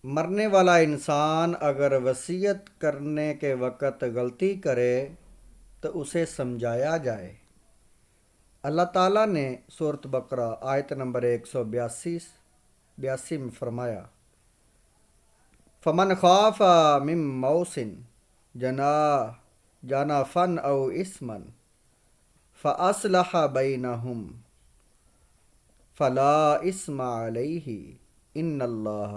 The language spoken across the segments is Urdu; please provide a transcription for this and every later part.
مرنے والا انسان اگر وصیت کرنے کے وقت غلطی کرے تو اسے سمجھایا جائے۔ اللہ تعالیٰ نے سورۃ بقرہ آیت نمبر 182 میں فرمایا، فمن خاف من موص جنافا او اثما فاصلح بینہم فلا اثم علیہ ان اللہ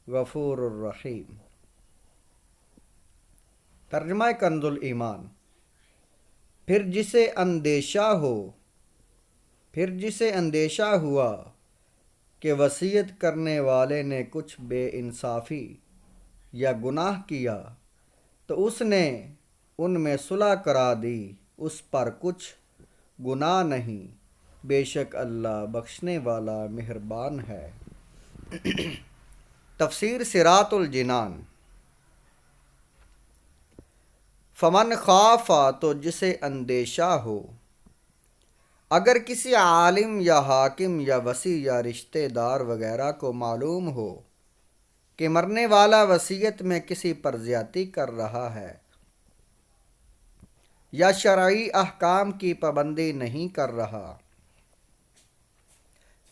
غفور الرحیم۔ ترجمہ کنز الایمان۔ پھر جسے اندیشہ ہوا کہ وصیت کرنے والے نے کچھ بے انصافی یا گناہ کیا تو اس نے ان میں صلح کرا دی، اس پر کچھ گناہ نہیں، بے شک اللہ بخشنے والا مہربان ہے۔ تفسیر صراط الجنان۔ فمن خاف تو جسے اندیشہ ہو، اگر کسی عالم یا حاکم یا وصی یا رشتہ دار وغیرہ کو معلوم ہو کہ مرنے والا وصیت میں کسی پر زیادتی کر رہا ہے یا شرعی احکام کی پابندی نہیں کر رہا،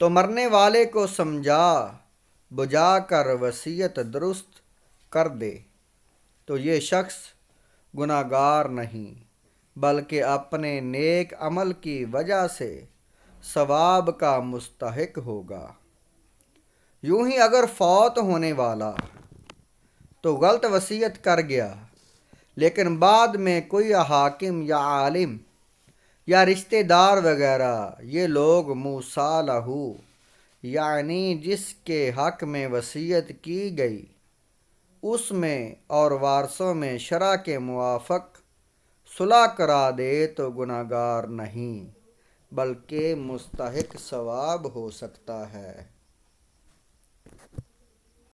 تو مرنے والے کو سمجھا بجھا کر وصیت درست کر دے تو یہ شخص گناہ گار نہیں بلکہ اپنے نیک عمل کی وجہ سے ثواب کا مستحق ہوگا۔ یوں ہی اگر فوت ہونے والا تو غلط وصیت کر گیا لیکن بعد میں کوئی حاکم یا عالم یا رشتہ دار وغیرہ یہ لوگ موصی لہ یعنی جس کے حق میں وصیت کی گئی اس میں اور وارثوں میں شرع کے موافق صلح کرا دے تو گناہ گار نہیں بلکہ مستحق ثواب ہو سکتا ہے۔